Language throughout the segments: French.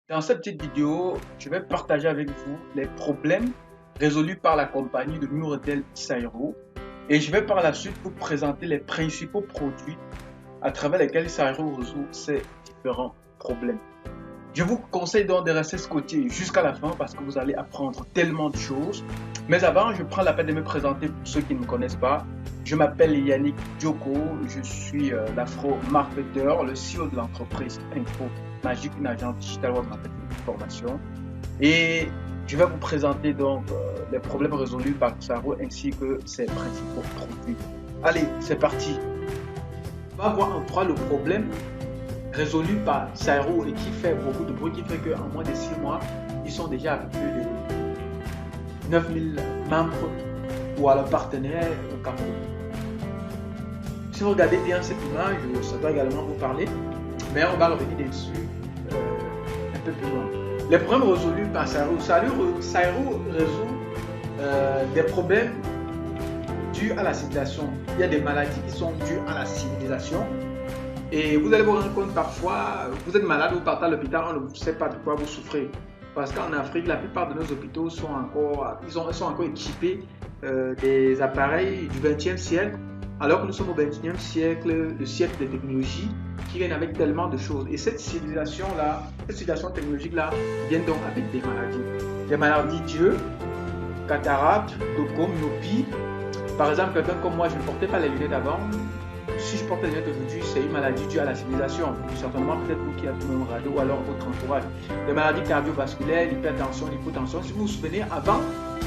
Dans cette petite vidéo, je vais partager avec vous les problèmes résolus par la compagnie de Nourtel Sairo et je vais par la suite vous présenter les principaux produits à travers lesquels Sairo résout ces différents problèmes. Je vous conseille donc de rester scotché jusqu'à la fin parce que vous allez apprendre tellement de choses. Mais avant, je prends la peine de me présenter pour ceux qui ne me connaissent pas. Je m'appelle Yannick Djoko, je suis l'afro-marketeur, le CEO de l'entreprise Info Magique, une agence digitale web marketing de formation. Et je vais vous présenter donc les problèmes résolus par Sairo ainsi que ses principaux produits. Allez, c'est parti. On va voir en trois le problème résolu par Sairo et qui fait beaucoup de bruit, qui fait qu'en moins de 6 mois, ils sont déjà avec plus de 9000 membres ou alors partenaires au Cameroun. Si vous regardez bien cette image, ça doit également vous parler, mais on va revenir dessus un peu plus loin. Les problèmes résolus par Sairo. Sairo résout des problèmes dus à la civilisation. Il y a des maladies qui sont dues à la civilisation. Et vous allez vous rendre compte parfois, vous êtes malade, vous partez à l'hôpital, on ne sait pas de quoi vous souffrez. Parce qu'en Afrique, la plupart de nos hôpitaux sont encore équipés des appareils du XXe siècle, alors que nous sommes au XXIe siècle, le siècle des technologies qui viennent avec tellement de choses. Et cette civilisation-là, cette civilisation technologique-là, vient donc avec des maladies. Des maladies d'yeux, cataracte, glaucome, myopie. Par exemple, quelqu'un comme moi, je ne portais pas les lunettes avant. Si je porte les lunettes aujourd'hui, c'est une maladie due à la civilisation. Certainement, peut-être vous qui avez tout le même radio ou alors votre entourage. Les maladies cardiovasculaires, l'hypertension, l'hypotension. Si vous vous souvenez, avant,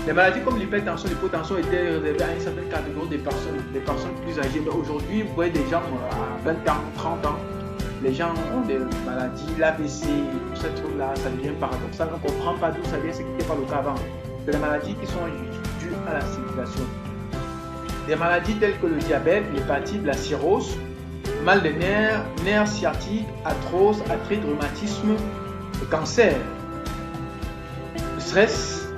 les maladies comme l'hypertension, l'hypotension étaient réservées à une certaine catégorie de personnes plus âgées. Mais aujourd'hui, vous voyez des gens à 20 ans, 30 ans, les gens ont des maladies, l'AVC, tout ce truc-là, ça devient paradoxal. On ne comprend pas d'où ça vient, ce qui n'était pas le cas avant. C'est des maladies qui sont dues à la civilisation. Des maladies telles que le diabète, l'hépatite, la cirrhose, mal des nerfs, nerfs sciatiques, arthrose, arthrite, rhumatisme, le cancer, le stress,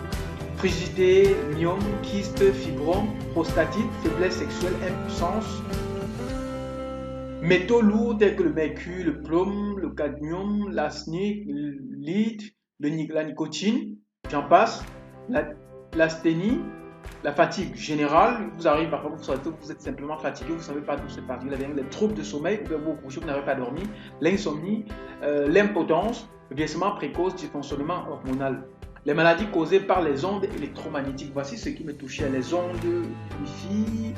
frigidité, myome, kyste, fibrome, prostatite, faiblesse sexuelle, impuissance, métaux lourds tels que le mercure, le plomb, le cadmium, l'arsenic, le lead, la nicotine, j'en passe, l'asthénie, la fatigue générale, vous arrive parfois, vous êtes simplement fatigué, vous ne savez pas d'où c'est parti, vous avez les troubles de sommeil, vous couchez, vous n'avez pas dormi, l'insomnie, l'impotence, le vieillissement précoce, dysfonctionnement hormonal. Les maladies causées par les ondes électromagnétiques, voici ce qui me touchait, les ondes Wi-Fi,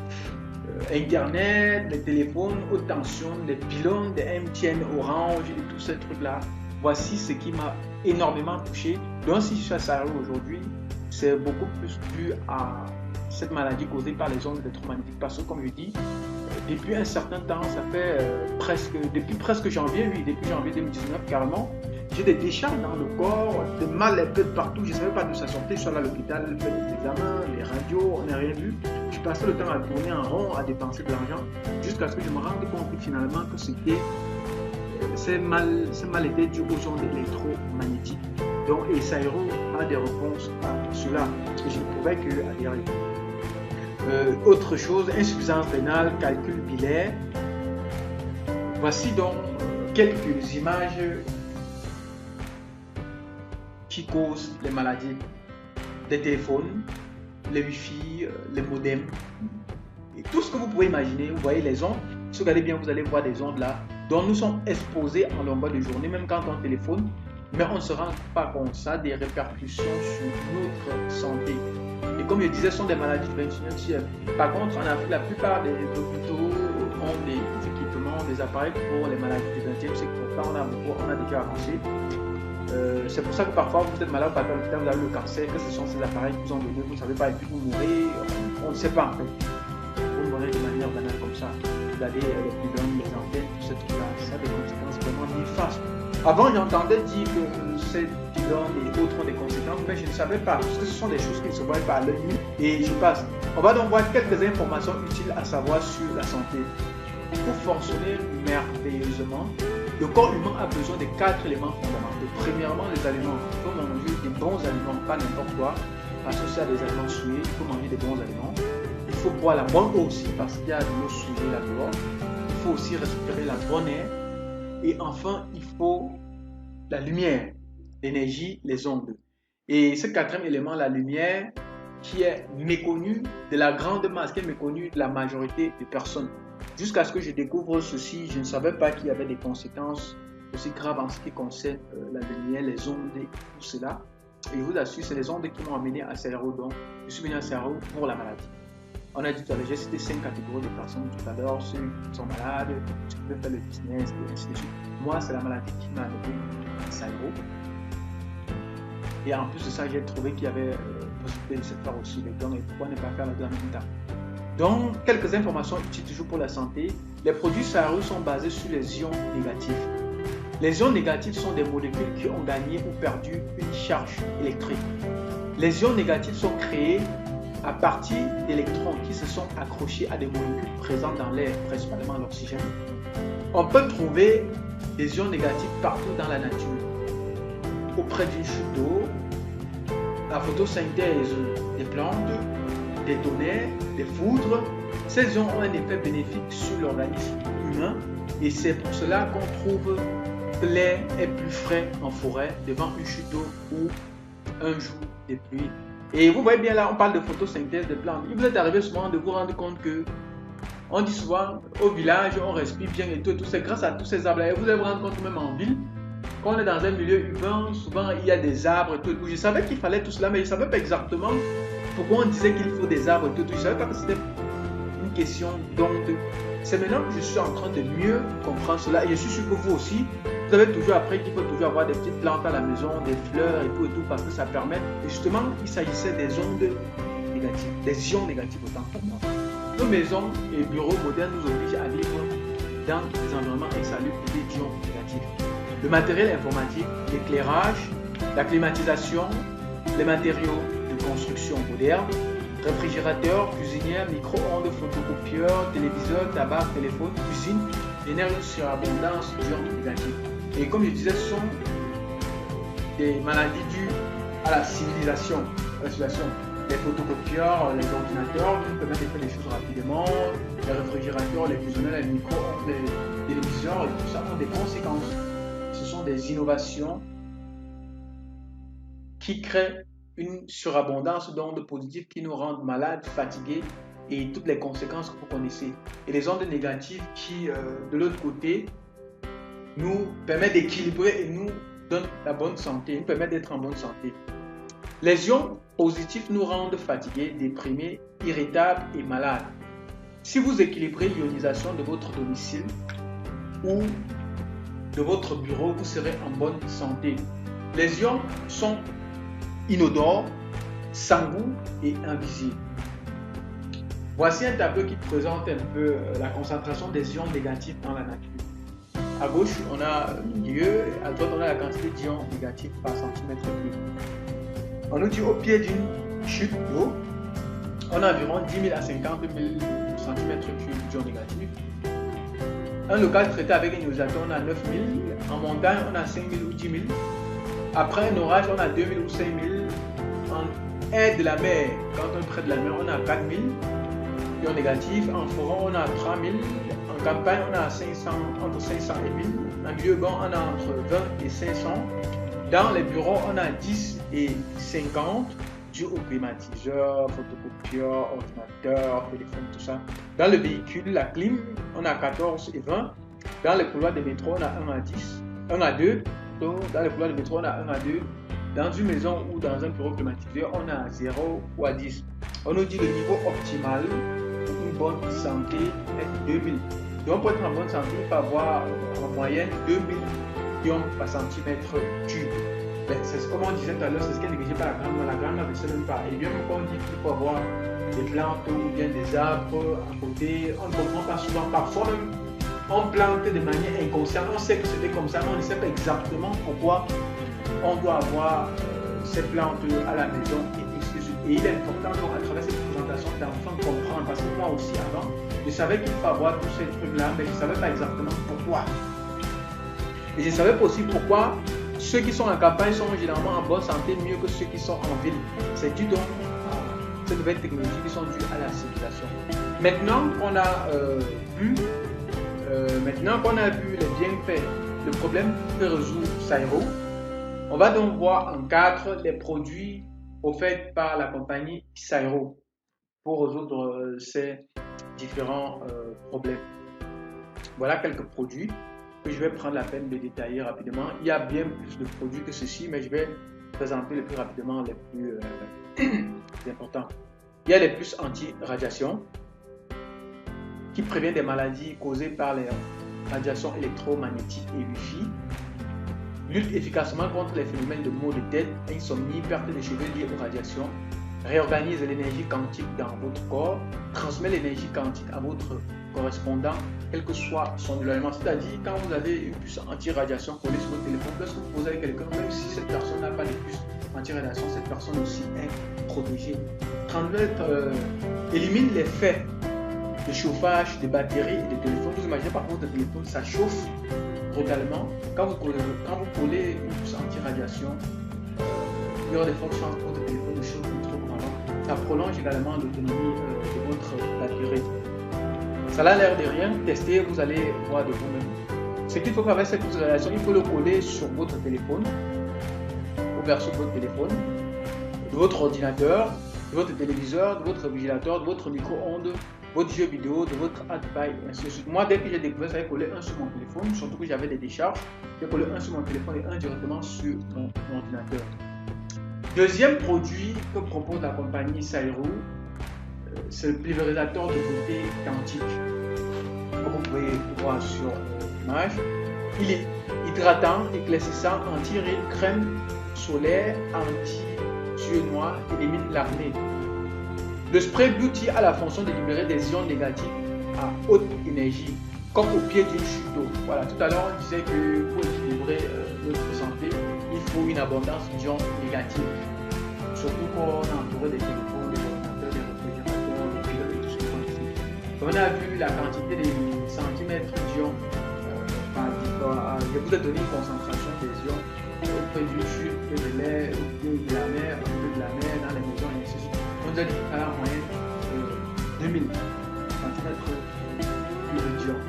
Internet, les téléphones, haute tension, les pylônes, des MTN, Orange et tous ces trucs-là. Voici ce qui m'a énormément touché. Donc si je suis à Sairo aujourd'hui, c'est beaucoup plus dû à cette maladie causée par les ondes électromagnétiques. Parce que comme je dis, depuis un certain temps, ça fait depuis presque janvier, depuis janvier 2019 carrément, j'ai des décharges dans le corps, des mal un peu de partout, je ne savais pas d'où ça sortait, je suis allé à l'hôpital, je fais des examens, les radios, on n'a rien vu. Je passais le temps à tourner en rond, à dépenser de l'argent, jusqu'à ce que je me rende compte finalement que ces mal étaient dû aux ondes électromagnétiques. Donc, et Sairo a des réponses à cela, parce que je ne pouvais qu'y arriver. Autre chose, insuffisance rénale, calcul biliaire. Voici donc quelques images qui causent les maladies des téléphones, les Wi-Fi, les modems, et tout ce que vous pouvez imaginer. Vous voyez les ondes, si vous regardez bien, vous allez voir des ondes là, dont nous sommes exposés en longueur de journée, même quand on téléphone, mais on ne se rend pas compte, ça a des répercussions sur notre santé. Et comme je disais, ce sont des maladies du XXIe siècle. Par contre, en Afrique, la plupart des hôpitaux ont des équipements, des appareils pour les maladies du XXe siècle. Pourtant, on a déjà avancé. C'est pour ça que parfois vous êtes malade, vous avez le cancer, que ce sont ces appareils qui vous ont donné, vous ne savez pas, et puis vous mourrez, on ne sait pas en fait. Vous mourrez de manière banale comme ça. Vous avez les pylônes, les antennes, tout ce truc-là, ça a des conséquences vraiment néfastes. Avant, j'entendais dire que ces pylônes et autres ont des conséquences, mais je ne savais pas, parce que ce sont des choses qui ne se voient pas à l'œil nu. Et je passe. On va donc voir quelques informations utiles à savoir sur la santé. Pour fonctionner merveilleusement, le corps humain a besoin de 4 éléments fondamentaux. Premièrement, les aliments. Il faut manger des bons aliments, pas n'importe quoi. Associé à des aliments souillés, il faut manger des bons aliments. Il faut boire la bonne eau aussi, parce qu'il y a de l'eau souillée là-dedans. Il faut aussi respirer la bonne air. Et enfin, il faut la lumière. l'énergie, les ondes. Et ce quatrième élément, la lumière, qui est méconnu de la grande masse, qui est méconnu de la majorité des personnes. Jusqu'à ce que je découvre ceci, je ne savais pas qu'il y avait des conséquences aussi graves en ce qui concerne la lumière, les ondes et tout cela. Et je vous assure, c'est les ondes qui m'ont amené à Saïro. Donc, je suis venu à Saïro pour la maladie. On a dit tout à l'heure, j'ai cité 5 catégories de personnes tout à l'heure, ceux qui sont malades, ceux qui veulent faire le business, et ainsi de suite. Moi, c'est la maladie qui m'a amené à Saïro. Et en plus de ça, j'ai trouvé qu'il y avait possibilité de se faire aussi les dons et pourquoi ne pas faire les dons en même temps. Donc, quelques informations utiles toujours pour la santé. Les produits Saïro sont basés sur les ions négatifs. Les ions négatifs sont des molécules qui ont gagné ou perdu une charge électrique. Les ions négatifs sont créés à partir d'électrons qui se sont accrochés à des molécules présentes dans l'air, principalement l'oxygène. On peut trouver des ions négatifs partout dans la nature. Auprès d'une chute d'eau, la photosynthèse des plantes, des tonnerres, des foudres. Ces ions ont un effet bénéfique sur l'organisme humain et c'est pour cela qu'on trouve que l'air est plus frais en forêt devant une chute d'eau ou un jour de pluie. Et vous voyez bien là, on parle de photosynthèse des plantes. Il vous est arrivé souvent de vous rendre compte que on dit souvent au village, on respire bien et tout, c'est grâce à tous ces arbres-là. Et vous allez vous rendre compte même en ville, quand on est dans un milieu urbain, souvent il y a des arbres et tout. Je savais qu'il fallait tout cela, mais je ne savais pas exactement pourquoi on disait qu'il faut des arbres et tout. Je ne savais pas que c'était une question d'onde. C'est maintenant que je suis en train de mieux comprendre cela. Et je suis sûr que vous aussi, vous avez toujours appris qu'il faut toujours avoir des petites plantes à la maison, des fleurs et tout, parce que ça permet. Et justement, il s'agissait des ondes négatives, des ions négatifs autant pour moi. Nos maisons et bureaux modernes nous obligent à vivre dans des environnements insalubres et des ions négatifs. Le matériel informatique, l'éclairage, la climatisation, les matériaux de construction modernes, réfrigérateurs, cuisinières, micro-ondes, photocopieurs, téléviseurs, tabac, téléphone, cuisine, génèrent une surabondance d'ions négatifs. Et comme je disais, ce sont des maladies dues à la civilisation. Les photocopieurs, les ordinateurs qui permettent de faire des choses rapidement, les réfrigérateurs, les cuisinières, les micro-ondes, les téléviseurs, et tout ça ont des conséquences. Ce sont des innovations qui créent une surabondance d'ondes positives qui nous rendent malades, fatigués et toutes les conséquences que vous connaissez. Et les ondes négatives qui, de l'autre côté, nous permettent d'équilibrer et nous donnent la bonne santé, nous permettent d'être en bonne santé. Les ions positifs nous rendent fatigués, déprimés, irritables et malades. Si vous équilibrez l'ionisation de votre domicile ou de votre bureau, vous serez en bonne santé. Les ions sont inodores, sans goût et invisibles. Voici un tableau qui présente un peu la concentration des ions négatifs dans la nature. À gauche, on a le milieu, à droite, on a la quantité d'ions négatifs par centimètre cube. On nous dit au pied d'une chute d'eau, on a environ 10 000 à 50 000 cm3 d'ions négatifs. Un local traité avec un ionisateur, on a 9 000. En montagne, on a 5 000 ou 10 000. Après un orage, on a 2 000 ou 5 000. En air de la mer, quand on est près de la mer, on a 4 000 ions négatifs. En forêt, on a 3 000. En campagne, on a entre 500 et 1000. En milieu urbain, on a entre 20 et 500. Dans les bureaux, on a 10 et 50, dû au climatiseur, photocopieur, ordinateur, téléphone, tout ça. Dans le véhicule, la clim, on a 14 et 20. Dans les couloirs de métro, on a 1 à 10, 1 à 2. Donc, dans les couloirs de métro, on a 1 à 2. Dans une maison ou dans un bureau climatisé, on a 0 ou à 10. On nous dit le niveau optimal pour une bonne santé est 2000. Donc, pour être en bonne santé, il faut avoir en moyenne 2000 ions par centimètre cube. C'est comme on disait tout à l'heure, c'est ce qui est négligé par la grande. La grande ne sait même pas. Et bien, quand on dit qu'il faut avoir des plantes ou bien des arbres à côté, on ne comprend pas souvent. Parfois même, on plante de manière inconsciente. On sait que c'était comme ça, mais on ne sait pas exactement pourquoi on doit avoir ces plantes à la maison. Et il est important donc, à travers cette présentation d'enfants comprendre. Parce que moi aussi, avant, je savais qu'il faut avoir tous ces trucs-là, mais je ne savais pas exactement pourquoi. Et je ne savais pas aussi pourquoi ceux qui sont en campagne sont généralement en bonne santé mieux que ceux qui sont en ville. C'est dû donc à ces nouvelles technologies qui sont dues à la civilisation. Maintenant qu'on a vu les bienfaits, le problème que résout Saïro, On va donc voir en 4 les produits offerts par la compagnie Xairo pour résoudre ces différents problèmes. Voilà quelques produits que je vais prendre la peine de détailler rapidement. Il y a bien plus de produits que ceci, mais je vais présenter le plus rapidement les plus importants. Il y a les puces anti-radiation qui préviennent des maladies causées par les radiations électromagnétiques et Wi-Fi. Lutte efficacement contre les phénomènes de maux de tête, insomnie, perte de cheveux liés aux radiations. Réorganise l'énergie quantique dans votre corps. Transmet l'énergie quantique à votre correspondant, quel que soit son éloignement. C'est-à-dire, quand vous avez une puce anti-radiation collée sur votre téléphone, lorsque vous posez avec quelqu'un, même si cette personne n'a pas de puce anti-radiation, cette personne aussi est protégée. Élimine l'effet de chauffage des batteries et des téléphones. Vous imaginez par contre, votre téléphone, ça chauffe brutalement. Quand vous collez une puce anti-radiation, il y aura des fortes chances que votre téléphone ne chauffe plus trop avant. Ça prolonge également l'autonomie de votre batterie. Ça a l'air de rien, testez, vous allez voir de vous-même. Ce qu'il faut faire avec cette puce de radiation, il faut le coller sur votre téléphone, ou vers sur votre téléphone, de votre ordinateur, de votre téléviseur, de votre réfrigérateur, de votre micro-ondes, votre jeu vidéo, de votre iPad, ainsi de suite. Moi, dès que j'ai découvert ça, j'ai collé un sur mon téléphone, surtout que j'avais des décharges, j'ai collé un sur mon téléphone et un directement sur mon ordinateur. Deuxième produit que propose la compagnie Xairo, c'est le pulvérisateur de beauté quantique. Comme vous pouvez voir sur l'image, il est hydratant, éclaircissant, anti-rides, crème solaire, anti-yeux noirs, élimine l'acné. Le spray Beauty a la fonction de libérer des ions négatifs à haute énergie, comme au pied d'une chute d'eau. Voilà, tout à l'heure on disait que pour équilibrer notre santé, il faut une abondance d'ions négatifs. Surtout quand on est entouré des téléphones, des ordinateurs, des réfrigérateurs, des pilotes et tout ce qu'on fait. On a vu la quantité des centimètres d'ions. Je vous ai donné une concentration des ions auprès d'une chute, de l'air, au pied de la mer, dans les maisons et ainsi de suite. On nous a dit à la moyenne 2000 centimètres d'ions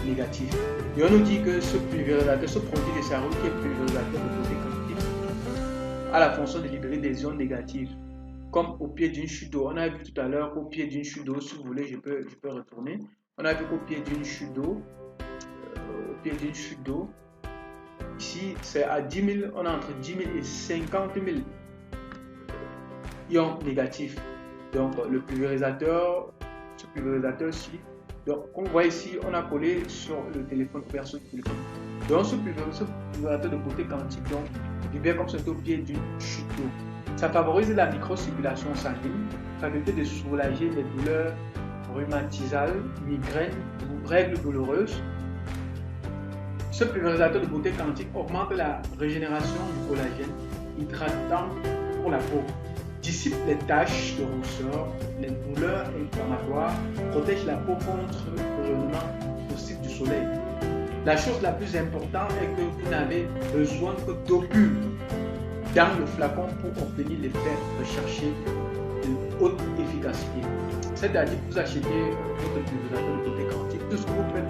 négatifs. Et on nous dit que ce pulvérisateur, ce produit de Xairo qui est pulvérisateur de beauté quantique, a la fonction de libérer des ions négatifs, comme au pied d'une chute d'eau. On a vu tout à l'heure qu'au pied d'une chute d'eau, si vous voulez, je peux retourner. On a vu qu'au pied d'une chute d'eau, ici c'est à 10 000, on a entre 10 000 et 50 000 ions négatifs. Donc le pulvérisateur, ce pulvérisateur-ci, donc comme vous voyez ici, on a collé sur le téléphone, ouvert sur le téléphone. Donc ce pulvérisateur de beauté quantique, donc libère comme c'est au pied d'une chute d'eau. Ça favorise la microcirculation sanguine, faculté de soulager les douleurs rhumatisales, migraines ou règles douloureuses. Ce pulvérisateur de beauté quantique augmente la régénération du collagène, hydratant pour la peau, dissipe les taches de rousseur, les douleurs inflammatoires, protège la peau contre le rayonnement nocif du soleil. La chose la plus importante est que vous n'avez besoin que d'eau pure dans le flacon pour obtenir l'effet recherché de haute efficacité. C'est-à-dire que vous achetez votre pulvérisateur de beauté quantique, tout ce que vous faites,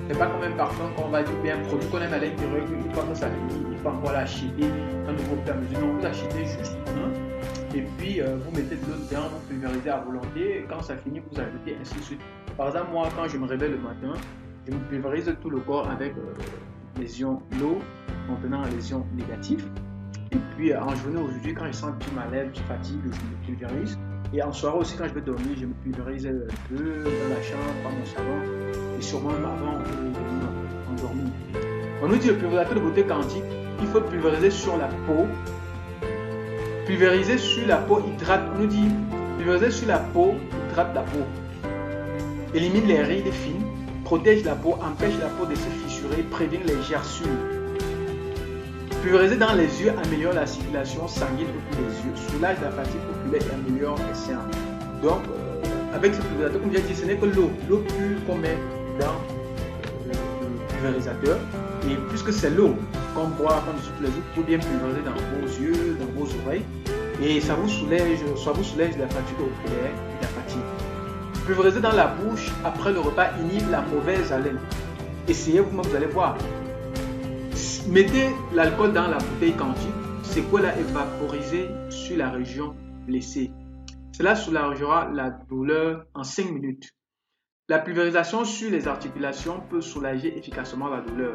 c'est pas comme un parfum qu'on va dire bien un produit qu'on aime à l'intérieur, une fois que ça finit, il faut encore l'acheter un nouveau fur et à mesure. Non, vous achetez juste un et puis vous mettez de l'eau dedans, vous pulvérisez à volonté, et quand ça finit, vous ajoutez ainsi de suite. Par exemple, moi, quand je me réveille le matin, je me pulvérise tout le corps avec les ions, l'eau contenant les ions négatifs. Et puis en journée aujourd'hui, quand je sens un petit malaise, un petit fatigue, je me pulvérise. Et en soirée aussi, quand je vais dormir, je me pulvérise un peu dans la chambre, dans mon salon, et sûrement avant de m'endormir. On nous dit le pulvérisateur de beauté quantique, il faut pulvériser sur la peau. Pulvériser sur la peau hydrate, on nous dit pulvériser sur la peau, hydrate la peau. Élimine les rides fines, protège la peau, empêche la peau de se fissurer, prévient les gerçures. Pulvériser dans les yeux améliore la circulation sanguine autour des yeux, soulage la fatigue oculaire et améliore les séances. Donc, avec ce pulvérisateur, comme j'ai dit, ce n'est que l'eau pure qu'on met dans le pulvérisateur. Et puisque c'est l'eau qu'on boit comme tous les autres, pour bien pulvériser dans vos yeux, dans vos oreilles. Et ça vous soulège, soit vous soulège la fatigue oculaire et la fatigue. Pulvériser dans la bouche après le repas inhibe la mauvaise haleine. Essayez vous-même, vous allez voir. Mettez l'alcool dans la bouteille quantique, secouez-la et vaporisez sur la région blessée. Cela soulagera la douleur en 5 minutes. La pulvérisation sur les articulations peut soulager efficacement la douleur.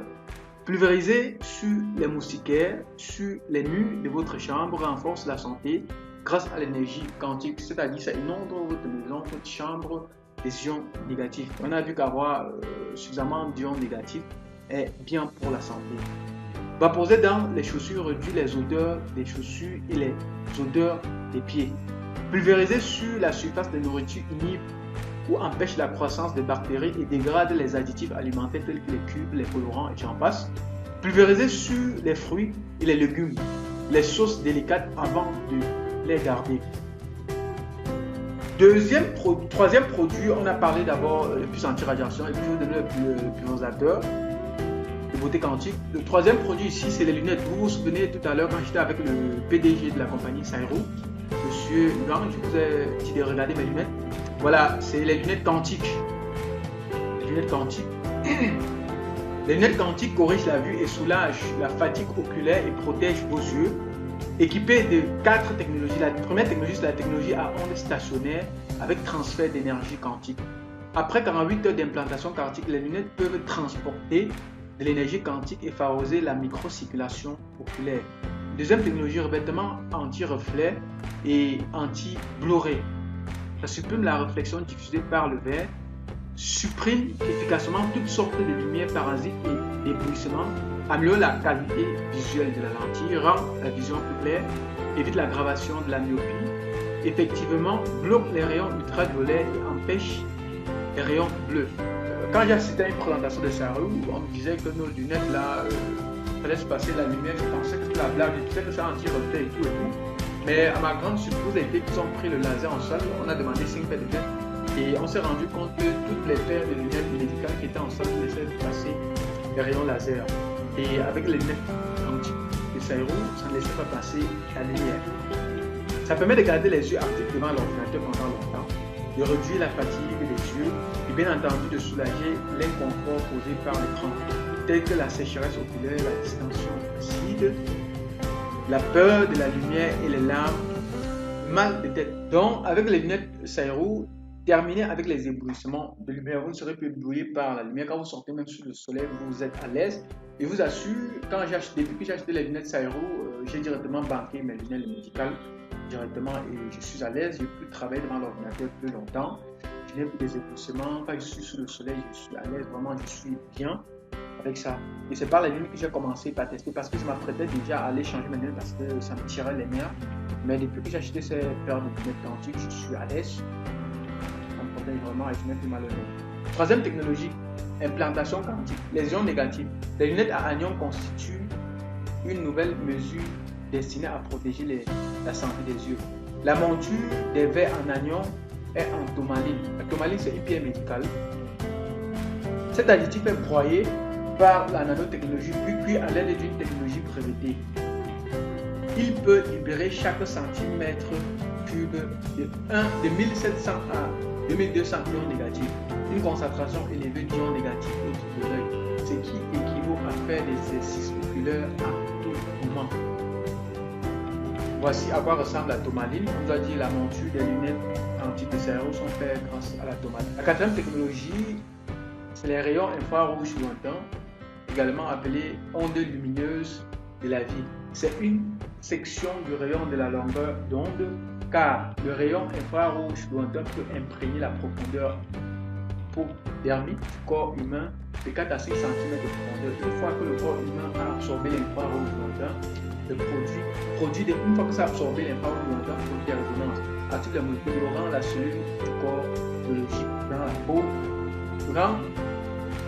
Pulvériser sur les moustiquaires, sur les murs de votre chambre renforce la santé grâce à l'énergie quantique, c'est-à-dire ça inonde votre maison, votre chambre des ions négatifs. On a vu qu'avoir suffisamment d'ions négatifs est bien pour la santé. Vaporiser dans les chaussures réduit les odeurs des chaussures et les odeurs des pieds. Pulvériser sur la surface de nourriture inhibe ou empêche la croissance des bactéries et dégrade les additifs alimentaires tels que les cubes, les colorants et j'en passe. Pulvériser sur les fruits et les légumes, les sauces délicates avant de les garder. Troisième produit, on a parlé d'abord le puce anti-radiation et puis je vais donner le pulvérisateur de beauté quantique. Le troisième produit ici, c'est les lunettes. Vous vous souvenez tout à l'heure quand j'étais avec le PDG de la compagnie Sairo, Monsieur Huang, je vous ai dit de regarder mes lunettes. Voilà, c'est les lunettes quantiques. Les lunettes quantiques. Les lunettes quantiques corrigent la vue et soulagent la fatigue oculaire et protègent vos yeux. Équipées de 4 technologies. La première technologie, c'est la technologie à ondes stationnaires avec transfert d'énergie quantique. Après 48 heures d'implantation quantique, les lunettes peuvent transporter de l'énergie quantique et favoriser la microcirculation oculaire. Deuxième technologie, revêtement anti-reflet et anti-bluré. Ça supprime la réflexion diffusée par le verre, supprime efficacement toutes sortes de lumières parasites et d'éblouissement, améliore la qualité visuelle de la lentille, rend la vision plus claire, évite l'aggravation de la myopie, effectivement bloque les rayons ultraviolets et empêche les rayons bleus. Quand j'ai assisté à une présentation de Saru, on me disait que nos lunettes là, fallait se passer la lumière, je pensais que c'était la blague, je sais que ça anti-reflet et tout. Mais à ma grande surprise, ils ont pris le laser en salle, on a demandé 5 paires de lunettes et on s'est rendu compte que toutes les paires de lunettes médicales qui étaient en salle laissaient passer les rayons laser. Et avec les lunettes quantiques de Sairo, ça ne laissait pas passer la lumière. Ça permet de garder les yeux actifs devant l'ordinateur pendant longtemps, de réduire la fatigue des yeux et bien entendu de soulager l'inconfort causé par l'écran, tels que la sécheresse oculaire, la distension acide, la peur de la lumière et les larmes, mal de tête. Donc, avec les lunettes Sairo, terminez avec les éblouissements de lumière. Vous ne serez plus ébloui par la lumière. Quand vous sortez même sous le soleil, vous êtes à l'aise. Et vous assure, depuis que j'ai acheté les lunettes Sairo, j'ai directement banqué mes lunettes médicales directement et je suis à l'aise. Je peux travailler devant l'ordinateur plus longtemps. Je n'ai plus des éblouissements. Quand je suis sous le soleil, je suis à l'aise. Vraiment, je suis bien avec ça. Et c'est par la lunettes que j'ai commencé à tester parce que je m'apprêtais déjà à aller changer mes lunettes parce que ça me tirait les nerfs. Mais depuis que j'ai acheté ces paires de lunettes quantiques, je suis à l'aise. Ça me protège vraiment et je n'ai plus mal au nez. Troisième technologie, implantation quantique. Les ions négatifs. Les lunettes à anions constituent une nouvelle mesure destinée à protéger la santé des yeux. La monture des verres en anions est en tourmaline. La tourmaline, c'est une pierre médicale. Cet additif est broyé par la nanotechnologie puis cuit à l'aide d'une technologie brevetée. Il peut libérer chaque centimètre cube de 1700 à 2200 ions négatifs, une concentration élevée d'ions négatifs autour de l'œil, ce qui équivaut à faire des exercices oculaires à tout moment. Voici à quoi ressemble la tourmaline. On doit dire la monture des lunettes quantiques de Sairo sont faites grâce à la tourmaline. La quatrième technologie, c'est les rayons infrarouges lointains, également appelés ondes lumineuses de la vie. C'est une section du rayon de la longueur d'onde, car le rayon infrarouge lointain peut imprégner la profondeur hypodermique du corps humain de 4 à 6 cm de profondeur. Une fois que le corps humain a absorbé l'infrarouge lointain, une fois que ça a absorbé l'infrarouge lointain, produit des résonances, active la molécule rend la cellule du corps biologique dans la peau, rend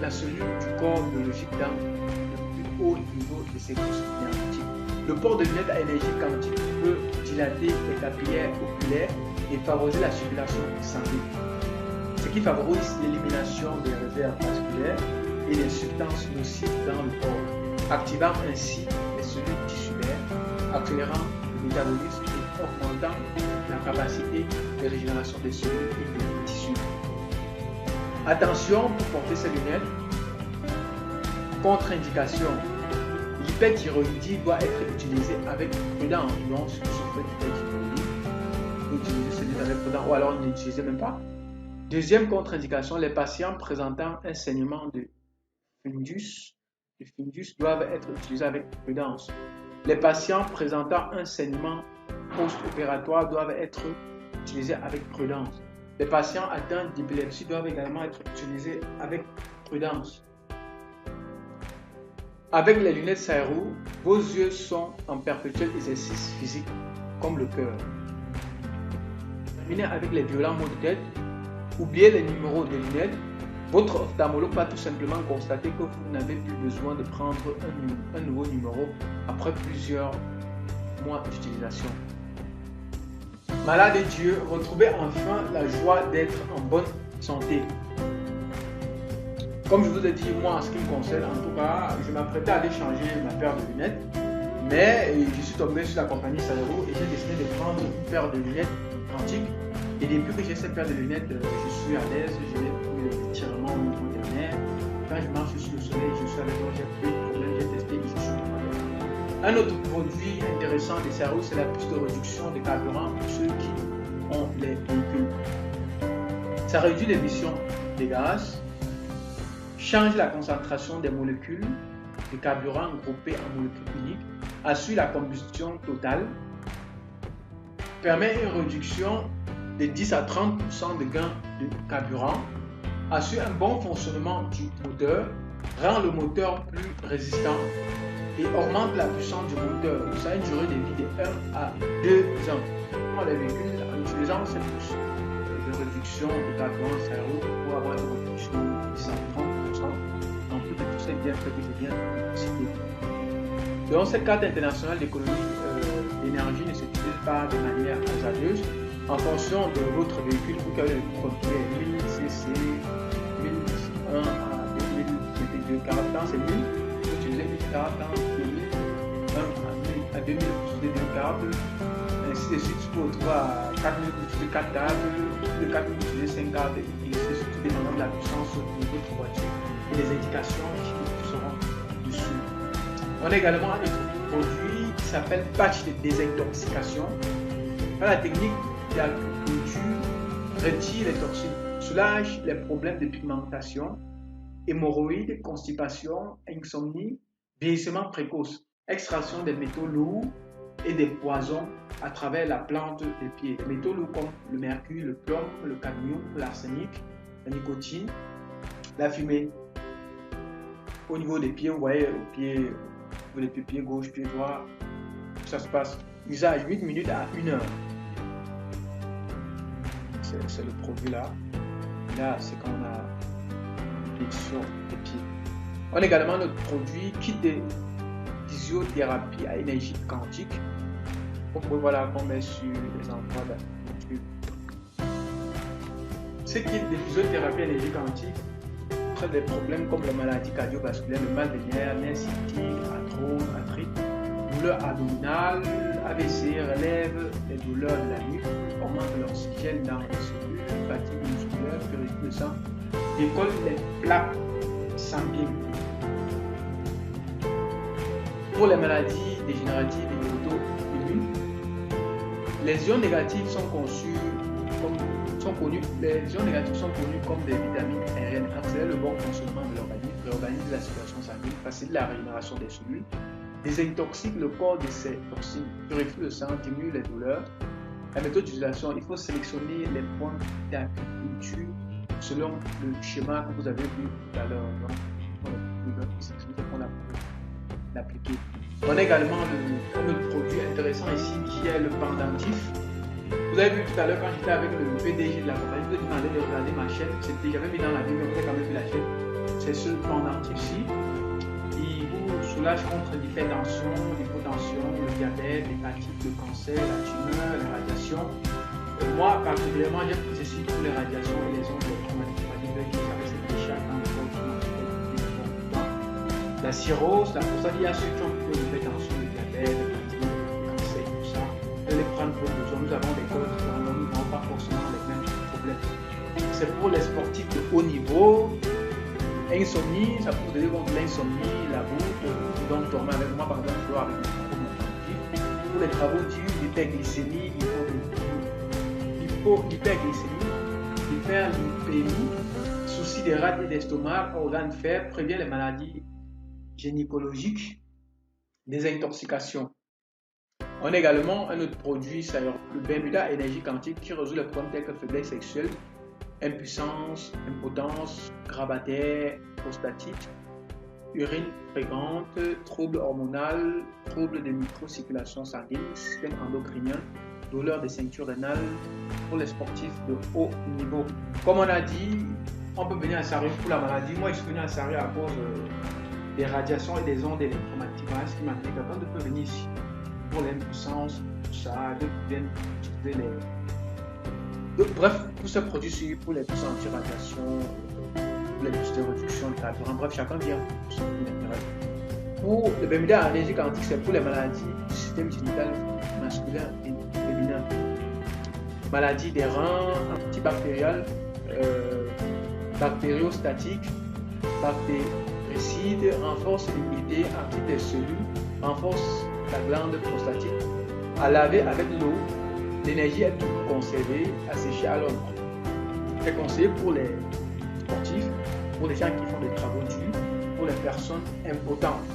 la cellule du corps biologique dans le plus haut niveau de ses couches énergétiques. Le port de lunettes à énergie quantique peut dilater les capillaires oculaires et favoriser la circulation sanguine, ce qui favorise l'élimination des réserves vasculaires et des substances nocives dans le corps, activant ainsi les cellules tissulaires, accélérant le métabolisme et augmentant la capacité de régénération des cellules et des tissus. Attention pour porter ces lunettes. Contre-indication, l'hyperthyroïdie doit être utilisé avec prudence. Donc, si vous souffrez d'hyperthyroïdie, utilisez celui avec prudence ou alors ne l'utilisez même pas. Deuxième contre-indication, les patients présentant un saignement de fundus doivent être utilisés avec prudence. Les patients présentant un saignement post-opératoire doivent être utilisés avec prudence. Les patients atteints d'épilepsie doivent également être utilisés avec prudence. Avec les lunettes Sairo, vos yeux sont en perpétuel exercice physique, comme le cœur. Terminez avec les violents maux de tête. Oubliez les numéros de lunettes. Votre ophtalmologue va tout simplement constater que vous n'avez plus besoin de prendre un nouveau numéro après plusieurs mois d'utilisation. Malade et Dieu, retrouvez enfin la joie d'être en bonne santé. Comme je vous ai dit, moi en ce qui me concerne, en tout cas, je m'apprêtais à aller changer ma paire de lunettes, mais je suis tombé sur la compagnie Sairo et j'ai décidé de prendre une paire de lunettes antiques. Et depuis que j'ai cette paire de lunettes, je suis à l'aise, je n'ai plus d'étirement au niveau des nerfs. Quand je marche sur le soleil, je suis avec moi, j'ai plus de problème, j'ai testé, je suis à l'aise. Un autre produit intéressant des Sairo, c'est la puce de réduction de carburant pour ceux qui ont les véhicules. Ça réduit l'émission des gaz, change la concentration des molécules de carburant groupées en molécules uniques, assure la combustion totale, permet une réduction de 10 à 30% de gains de carburant, assure un bon fonctionnement du moteur, rend le moteur plus résistant et augmente la puissance du moteur. Ça a une durée de vie de 1 à 2 ans. Pour les véhicules, en utilisant cette puce de réduction de carburant Sairo pour avoir une réduction de 10 à 30% en plus de tous ces bienfaits que je viens de citer. Donc, cette carte internationale d'économie d'énergie ne s'utilise pas de manière hasardeuse. En fonction de votre véhicule, vous avez le contrôler 1000 cc, 1001 à 2000, 40 ans, c'est 1000. Vous utilisez 1040 ans, 2001 à 2000, vous utilisez 2040. Ainsi de suite, vous vous retrouvez à 4000, vous utilisez 4 câbles, de 4000, vous utilisez 5 câbles, et c'est tout dépendant de la puissance de votre voiture et les indications qui seront dessus. On a également un autre produit qui s'appelle patch de désintoxication. La technique d'acupuncture retire les toxines, soulage les problèmes de pigmentation, hémorroïdes, constipation, insomnie, vieillissement précoce, extraction des métaux lourds et des poisons à travers la plante des pieds. Les métaux lourds comme le mercure, le plomb, le cadmium, l'arsenic, la nicotine, la fumée. Au niveau des pieds, vous voyez les pieds gauche, pied droit, ça se passe. Usage 8 minutes à 1 heure. C'est le produit là. Là, c'est quand on a une sur les pieds. On a également notre produit kit de physiothérapie à énergie quantique. Vous pouvez voir qu'on met sur les endroits de YouTube. Ce kit de physiothérapie à énergie quantique traite des problèmes comme la maladie cardiovasculaire, le mal de nerfs, nerfs sciatiques, arthrose, arthrite, douleurs abdominales, AVC, relève les douleurs de la nuque, augmente l'oxygène dans les cellules, fatigue musculaire, purifie le sang, décolle les plaques sanguines. Pour les maladies dégénératives et auto-immunes, les ions négatifs sont connus comme des vitamines aériennes, accélèrent le bon fonctionnement de l'organisme, réorganise la circulation sanguine, facilite la régénération des cellules, désintoxique le corps de ces toxines, purifie le sang, diminue les douleurs. La méthode d'utilisation, il faut sélectionner les points d'acupuncture selon le schéma que vous avez vu tout à l'heure. L'appliquer. On a également un autre produit intéressant ici qui est le pendentif. Vous avez vu tout à l'heure quand j'étais avec le PDG de la compagnie, je lui ai demandé de regarder ma chaîne. J'avais mis dans la vidéo, mais vous avez quand même vu la chaîne. C'est ce pendentif-ci. Il vous soulage contre l'hypertension, l'hypotension, le diabète, l'hépatite, le cancer, la tumeur, les radiations. Moi, particulièrement, j'ai pris ceci pour les radiations et les ondes électromagnétiques. La cirrhose, la prostate, il y a ceux qui ont plutôt l'hypertension, le diabète, le cancer, tout ça. De les prendre pour besoin. Nous avons des corps différents, nous n'avons pas forcément les mêmes problèmes. C'est pour les sportifs de haut niveau, Insomnie, ça peut vous aider contre l'insomnie, la goutte, donc dormir avec moi par exemple, avec des travaux méditatifs. Pour les travaux durs, l'hyperglycémie, l'hyperlipémie, soucis des rats et d'estomac, organes faibles, prévient les maladies gynécologiques, des intoxications. On a également un autre produit, c'est le Bermuda énergie quantique qui résout les problèmes tels que faiblesse sexuelle, impuissance, impotence, grabataire, prostatite, urine fréquente, troubles hormonaux, troubles de microcirculation sanguine, système endocrinien, douleurs des ceintures rénales pour les sportifs de haut niveau. Comme on a dit, on peut venir à Sérieux pour la maladie. Moi, je suis venu à Sérieux à cause des radiations et des ondes électromagnétiques. Ce qui m'a dit que quand on peut venir ici pour l'impuissance, tout ça, d'autres viennent utiliser les... Bref, tous ces produits suivis pour les puissances anti-radiation, pour les boosts de réduction de carburant. Bref, chacun vient pour ce qui l'intéresse. Pour le Bermuda énergie quantique, c'est pour les maladies du système génital masculin et féminin. Maladies des reins, antibactériales, bactériostatiques, bactéricides, renforce l'immunité, active les cellules, renforce la glande prostatique, à laver avec l'eau. L'énergie est toujours conservée, à sécher à l'ombre. C'est conseillé pour les sportifs, pour les gens qui font des travaux durs, pour les personnes impotentes.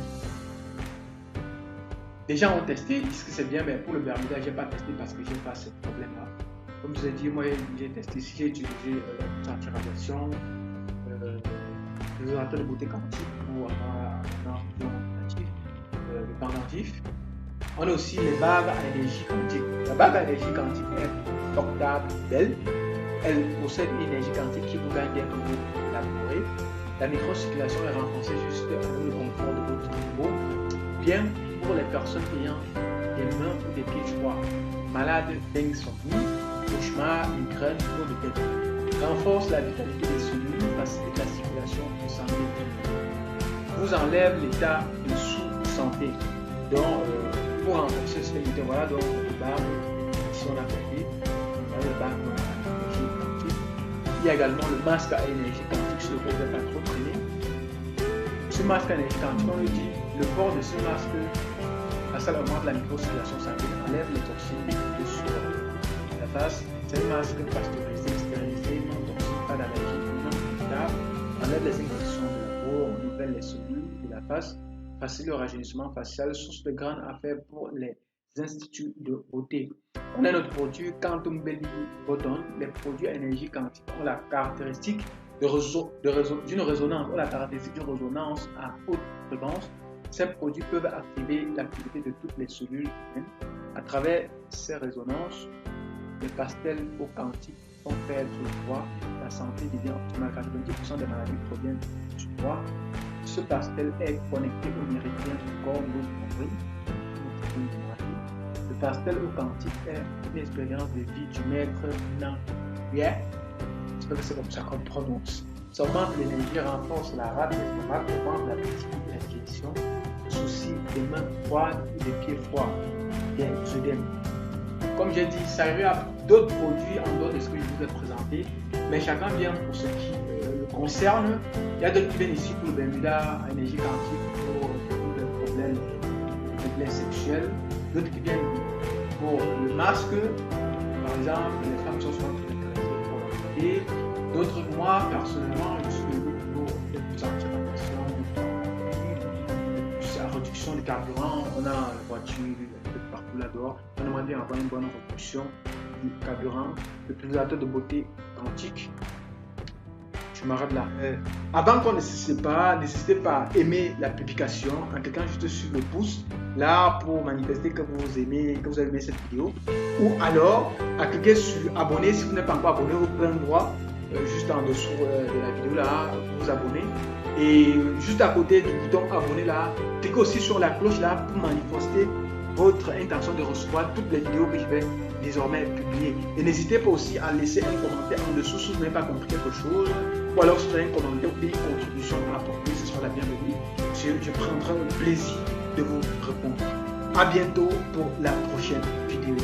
Les gens ont testé, ils disent que c'est bien, mais pour le Bermuda, je n'ai pas testé parce que je n'ai pas ce problème-là. Comme je vous ai dit, moi j'ai testé ici, j'ai utilisé anti-radiation, les isolateur de beauté quantique pour avoir le pendentif. On a aussi les bagues à énergie quantique. La bague à énergie quantique est portable, belle. Elle possède une énergie quantique qui vous gagne bien que vous l'élaborez. La microcirculation est renforcée juste avec le confort de votre niveau. Bien pour les personnes ayant des mains ou des pieds froids, malades d'insomnie, cauchemar, migraine, maux de tête. Renforce la vitalité des cellules, facilite la circulation sanguine. Vous enlève l'état de sous-santé. Donc, pour renforcer cette unité, voilà donc le bague, ici on a compris, le bague à énergie quantique. Il y a également le masque à énergie quantique sur lequel je ne vais pas trop traîner. Ce masque à énergie quantique, on le dit, le port de ce masque, ça augmente la microcirculation sanguine, enlève les toxines de sur la face. C'est un masque pasteurisé, stérilisé, non toxique, pas d'allergie, non irritable, enlève les infections de la peau, renouvelle les cellules de la face. Facile le rajeunissement facial, source de grande affaire pour les instituts de beauté. On a notre produit Quantum Belly Button. Les produits à énergie quantique ont la caractéristique d'une résonance, à haute fréquence. Ces produits peuvent activer l'activité de toutes les cellules humaines. À travers ces résonances, les pastels au quantique font perdre le poids. La santé devient optimale. 90% des maladies proviennent du poids. Ce pastel est connecté au méridien du corps, nous. Le pastel au quantique est une expérience de vie du maître Nanguyen. J'espère que c'est comme ça qu'on prononce. Ça augmente l'énergie, renforce la rate d'estomac, augmente l'appétit et la digestion, souci des mains froides ou des pieds froids, des œdèmes. Comme j'ai dit, ça arrive à d'autres produits en dehors de ce que je vous ai présenté, mais chacun vient pour ce qui le concerne. Il y a d'autres qui viennent ici pour le Bermuda à énergie quantique, pour les problèmes sexuels, d'autres qui viennent pour le masque, par exemple, les femmes sont souvent très intéressées pour la beauté, d'autres, moi personnellement, je suis venu pour les plus anti-radiation, la réduction du carburant. On a la voiture partout là-dehors, on aimerait bien avoir une bonne réduction du carburant, le pulvérisateur de beauté quantique. Je m'arrête là. Avant qu'on ne se sépare, n'hésitez pas à aimer la publication en cliquant juste sur le pouce là pour manifester que vous aimez, que vous avez aimé cette vidéo, ou alors à cliquer sur abonner si vous n'êtes pas encore abonné. Vous prenez le droit juste en dessous de la vidéo là, vous abonner, et juste à côté du bouton abonner là, cliquez aussi sur la cloche là pour manifester votre intention de recevoir toutes les vidéos que je vais désormais publier. Et n'hésitez pas aussi à laisser un commentaire en dessous si vous n'avez pas compris quelque chose, ou alors si vous avez un commentaire ou une contribution à apporter, ce sera la bienvenue. Je prendrai le plaisir de vous répondre. À bientôt pour la prochaine vidéo.